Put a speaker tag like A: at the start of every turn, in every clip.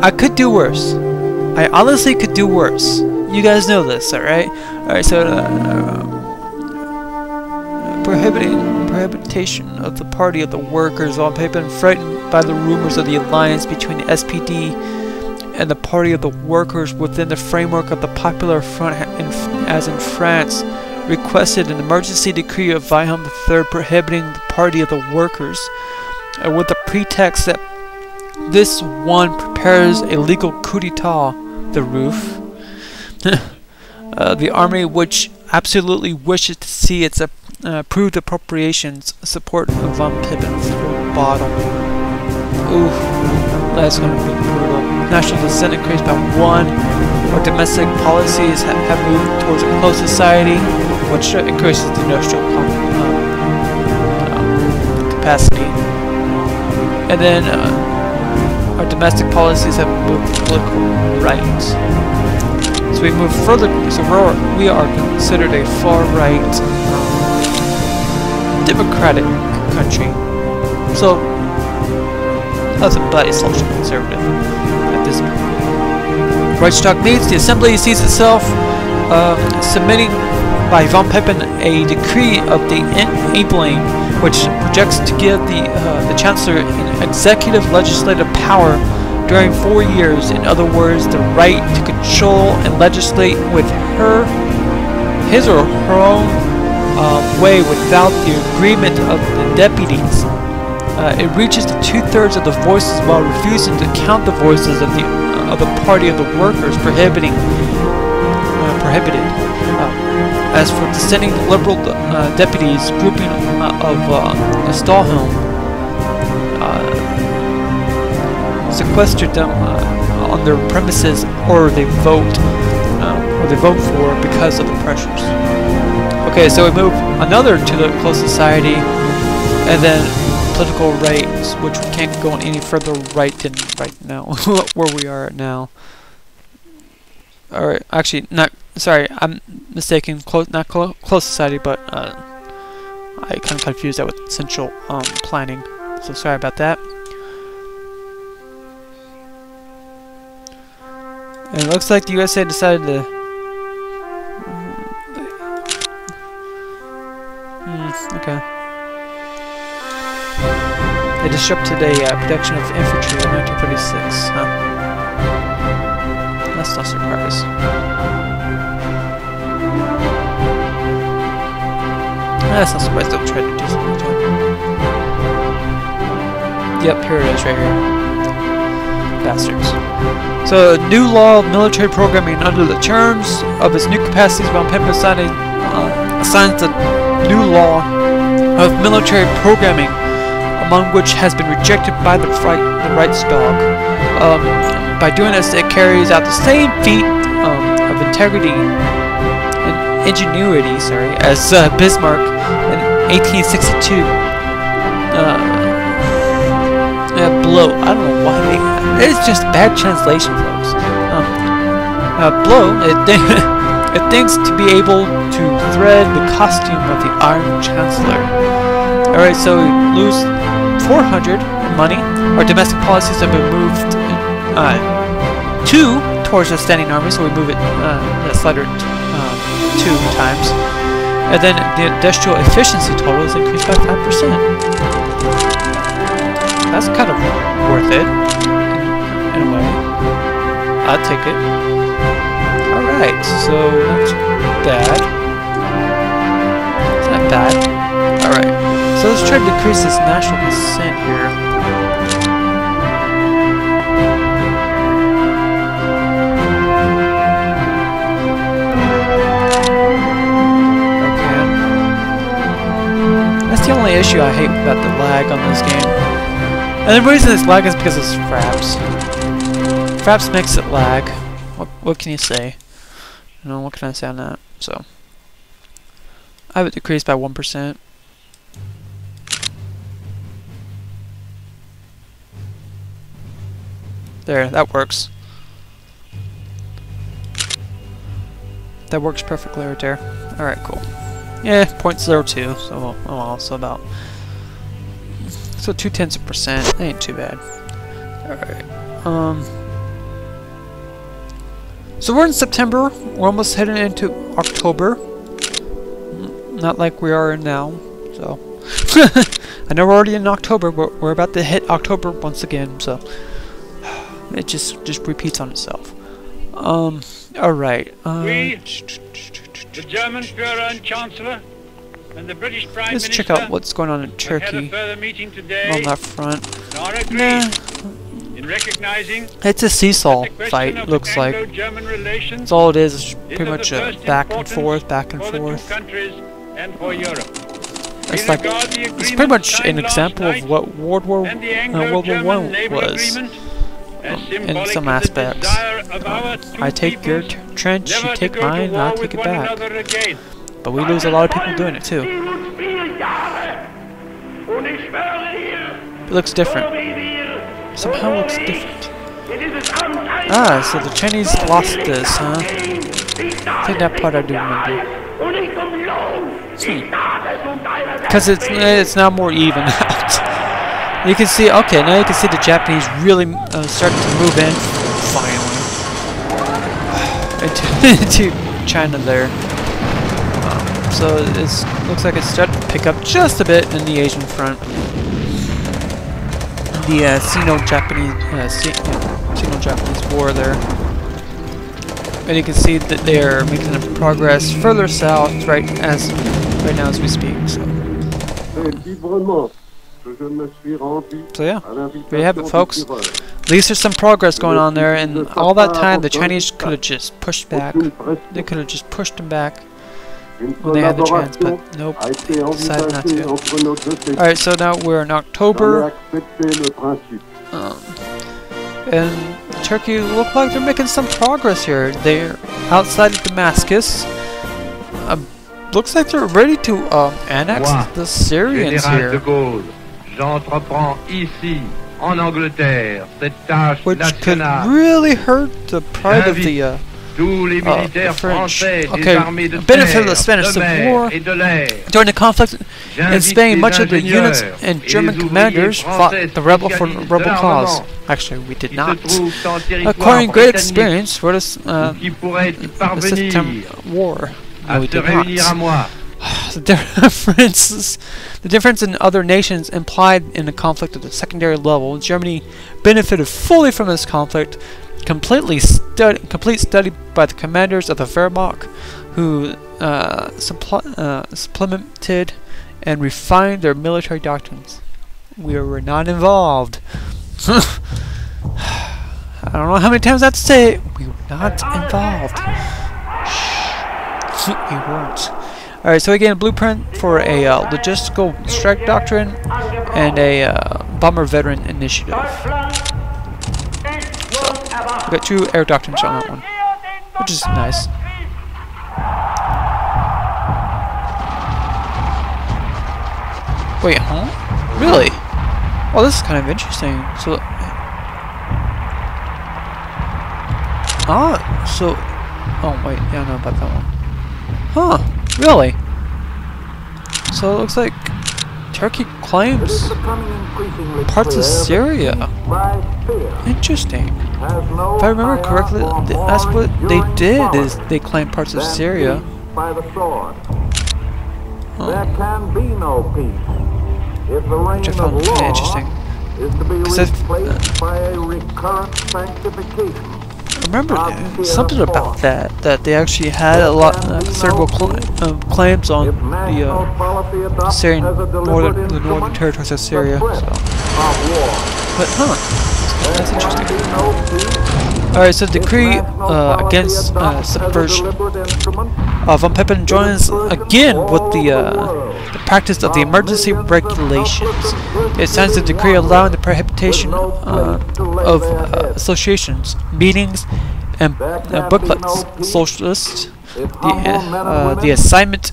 A: I could do worse. I honestly could do worse. You guys know this, alright? Alright, so prohibition of the Party of the Workers on paper and frightened by the rumors of the alliance between the SPD and the Party of the Workers within the framework of the Popular Front as in France, requested an emergency decree of Wilhelm III prohibiting the Party of the Workers with the pretext that this one prepares a legal coup d'etat, the roof. The army, which absolutely wishes to see its approved appropriations, support of von Pippen for bottom. Ooh, that's going to be brutal. National dissent increased by 1. Our domestic policies have moved towards a closed society, which increases the industrial capacity. And then our domestic policies have moved to political right. So we move further. So we are considered a far-right, democratic country. So nothing but a social conservative at this point. Reichstag meets. The assembly sees itself submitting by von Pippen a decree of the enabling, which projects to give the chancellor an executive legislative power during 4 years. In other words, the right to control and legislate with his or her own way without the agreement of the deputies. It reaches to 2/3 of the voices while refusing to count the voices of the Party of the Workers, prohibited. As for dissenting liberal deputies, grouping of Stahlhelm sequestered them on their premises, or they vote for because of the pressures. Okay, so we move another to the closed society, and then political rights, which we can't go any further right than right now, where we are now. Alright, actually, sorry, I'm mistaken, not closed society, but I kind of confused that with central planning, so sorry about that. And it looks like the USA decided to okay. They disrupted a production of infantry in 1936, huh? That's no surprise. That's not surprised they'll try to do something like that. Yep, here it is right here. Bastards. So, new law of military programming. Under the terms of its new capacities, von Pippen assigns the new law of military programming, among which has been rejected by the Reichstag. By doing this, it carries out the same feat of integrity and ingenuity, as Bismarck in 1862. Blow. I don't know why it's just bad translation, folks. Blow. It thinks to be able to thread the costume of the Iron Chancellor. Alright, so we lose 400 in money. Our domestic policies have been moved 2 towards a standing army, so we move it slider 2 times. And then the industrial efficiency total is increased by 5%. That's kind of worth it, in a way. I'll take it. Alright, so not bad. It's not bad. Alright, so let's try to decrease this national consent here. Okay. That's the only issue I hate about the lag on this game. And the reason it's lag is because it's Fraps. Fraps makes it lag. What can you say? You know, what can I say on that? So, I have it decreased by 1%. There, that works. That works perfectly right there. Alright, cool. Yeah, 0.02, so, oh well, so about... So 0.2%, ain't too bad. Alright, So we're in September. We're almost heading into October. Not like we are now. So I know we're already in October, but we're about to hit October once again. So it just repeats on itself. All right.
B: We, the German Führer and Chancellor, and the British Prime
A: Let's
B: Minister,
A: check out what's going on in Turkey
B: had a further meeting today
A: on that front.
B: and are agreed
A: Nah,
B: in recognizing
A: it's a seesaw
B: that the question
A: fight.
B: of
A: Looks like
B: Anglo-German relations
A: that's all it is. It's
B: is
A: pretty
B: of
A: much
B: the first
A: back and
B: importance
A: forth, back and
B: for the two
A: forth.
B: countries and for Europe.
A: It's
B: We
A: like
B: regard the
A: it's pretty
B: agreement
A: much an
B: signed last
A: example
B: night
A: of what World War
B: and the
A: I
B: Anglo-German naval
A: was.
B: agreement as
A: In
B: symbolic
A: some
B: of the
A: aspects.
B: desire of our two
A: I take your
B: peoples
A: trench, you
B: never to
A: take
B: go to
A: mine, and
B: war
A: I'll
B: with
A: take it
B: one
A: back.
B: another again.
A: But we lose a lot of people doing it too. It looks different. Somehow looks different. Ah, so the Chinese lost this, huh? I think that part I do remember. Because it's now more even out. You can see, okay, now you can see the Japanese really starting to move in, finally, into China there. So it looks like it's starting to pick up just a bit in the Asian front. The Sino-Japanese war there. And you can see that they're making progress further south right now as we speak. So yeah, there you have it, folks. At least there's some progress going on there, and all that time the Chinese could have just pushed back. They could have just pushed them back when they had the chance, but nope, they decided not to. Alright, so now we're in October, and Turkey look like they're making some progress here. They're outside of Damascus. Looks like they're ready to annex the Syrians here. Which could really hurt the pride of the French. Okay, benefit of the Spanish Civil War. During the conflict in Spain, much of the units and German commanders fought the rebel cause. Actually, we did not. Acquiring great experience for this the September War. No, we did not. The difference in other nations implied in the conflict at the secondary level. Germany benefited fully from this conflict. Complete study by the commanders of the Wehrmacht, who supplemented and refined their military doctrines. We were not involved. I don't know how many times I have to say it. We were not involved. We weren't. Alright, so again, blueprint for a logistical strike doctrine and a bomber veteran initiative. We got 2 air doctrines on that one, which is nice. Wait, huh? Really? Oh, this is kind of interesting. So, oh wait, yeah, I know about that one. Huh? Really? So it looks like Turkey claims parts of Syria. Interesting. If I remember correctly, that's what they did, is they claimed parts of Syria. Which I found really interesting. I remember something about that they actually had a lot considerable claims on the Syrian northern territories of Syria. So. But that's interesting. Alright, so decree against subversion. Von Pepin joins again with the practice of the emergency regulations. It signs a decree allowing the prohibition of associations, meetings, and booklets, socialists, the assignment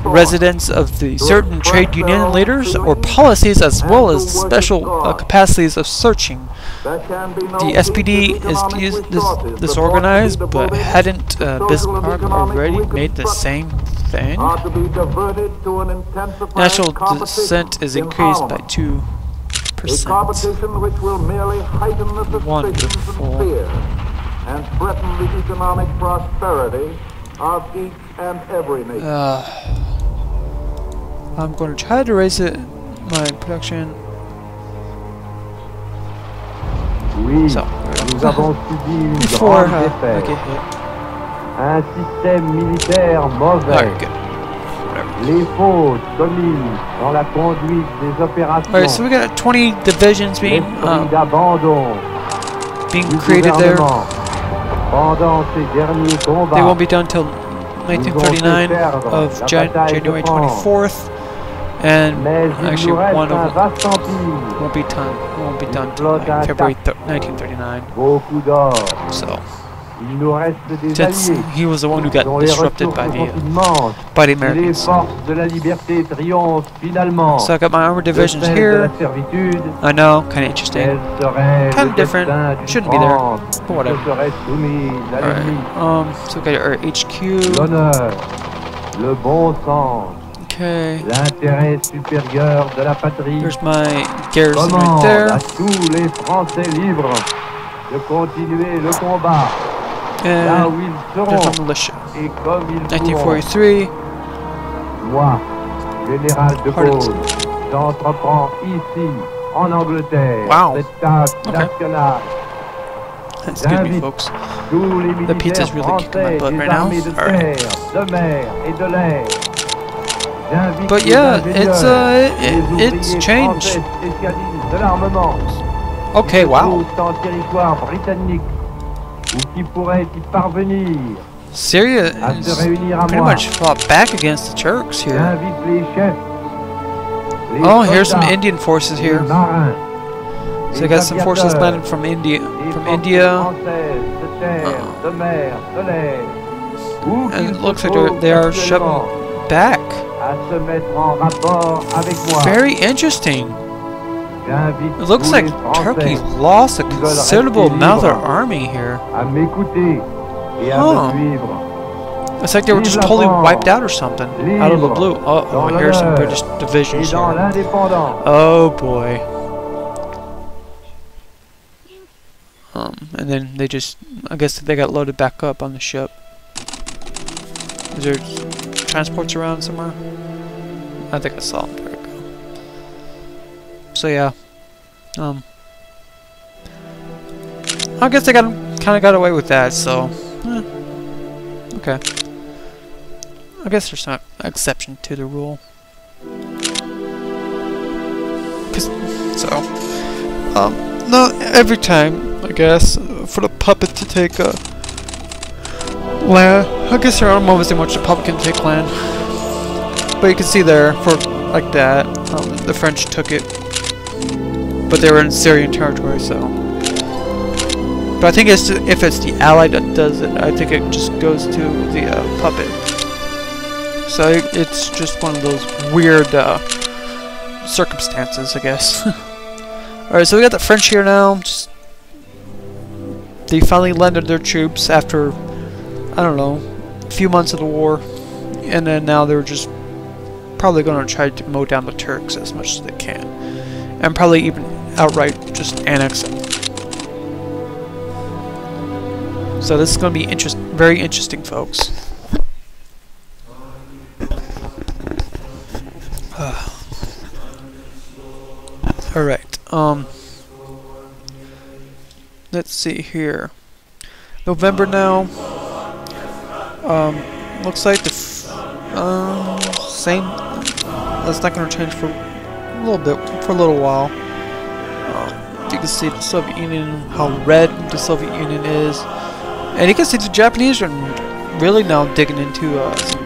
A: residence of the certain trade union leaders or policies, as well as special capacities of searching. The SPD is disorganized, but hadn't Bismarck already made the same thing? National dissent is increased by 2%. Wonderful.
C: and threaten the economic prosperity of each and every nation.
A: I'm going to try to raise it, my production.
D: Oui,
A: So,
D: nous avons subi une
A: before
D: grande
A: I
D: défaite.
A: get hit.
D: Un système militaire mauvais.
A: Alright, good.
D: Les fautes commises dans la conduite des opérations.
A: Alright, so we got 20 divisions being
D: L'esprit d'abandon du
A: created there.
D: gouvernement pendant ces derniers combats.
A: They won't be done till 1939 of January 24th, and
D: Mais il
A: actually
D: nous reste
A: one
D: un
A: of them
D: vaste empire.
A: won't be done till like February 1939.
D: Beaucoup d'or.
A: So,
D: Il nous reste des
A: since
D: alliés.
A: he was the one who got
D: dont les
A: disrupted
D: ressources
A: by
D: sont
A: the
D: immenses. Les
A: Americans.
D: forces de la liberté triomphent finalement.
A: So I got my armored
D: De
A: divisions
D: celle de
A: here.
D: la servitude,
A: I know, kind of interesting.
D: elle serait
A: Kind
D: le
A: of different.
D: destin d'une
A: Shouldn't be there,
D: France
A: but
D: qui
A: whatever.
D: se serait soumise à l'ennemi.
A: Alright, so we got our HQ.
D: L'honneur, le bon sens,
A: Okay,
D: l'intérêt supérieur de la patrie
A: there's my garrison right
D: commande
A: there.
D: à tous les Français libres de continuer le combat là
A: And
D: où ils
A: there's
D: seront
A: my militia.
D: et comme ils pourront.
A: 1943.
D: Moi, général de Gaulle,
A: Hardens.
D: j'entreprends ici, en Angleterre,
A: Wow.
D: cette tâche
A: Okay.
D: nationale.
A: Excuse me, folks.
D: Tous les militaires
A: pizza's really kicking my
D: français
A: butt
D: des
A: right now.
D: armées de
A: Alright.
D: terre, de mer et de l'air. J'invite
A: But
D: les
A: yeah,
D: ingénieurs, les
A: it's
D: ouvriers
A: changed.
D: français spécialistes de l'armement
A: Okay,
D: qui se
A: wow.
D: trouvent en territoire britannique ou qui pourraient y parvenir.
A: Syria
D: À
A: is
D: se réunir à
A: pretty
D: moi.
A: much fought back against the Turks here.
D: J'invite les chefs, les
A: Oh, here's some
D: soldats,
A: Indian forces
D: les
A: here.
D: marins,
A: So we got some forces landed from India. And it looks like they are shoving back. Very interesting. It looks like Turkey lost a considerable amount of their army here. It's like they were just totally wiped out or something out of the blue. Oh, here's some British divisions here. Oh boy. And then they just, I guess they got loaded back up on the ship. Is there transports around somewhere? I think I saw them. There we go. So yeah, I guess they kind of got away with that. So, okay. I guess there's not an exception to the rule. Not every time, I guess, for the puppet to take land. I guess there are moments in which the puppet can take land. But you can see there, for like that, the French took it. But they were in Syrian territory, so. But I think it's if it's the ally that does it, I think it just goes to the puppet. So it's just one of those weird circumstances, I guess. Alright, so we got the French here now. They finally landed their troops after, I don't know, a few months of the war. And then now they're just probably going to try to mow down the Turks as much as they can. And probably even outright just annex them. So this is going to be very interesting, folks. Alright. Let's see here. November now. Looks like the same. That's not going to change for a little bit, for a little while. You can see the Soviet Union, how red the Soviet Union is, and you can see the Japanese are really now digging into some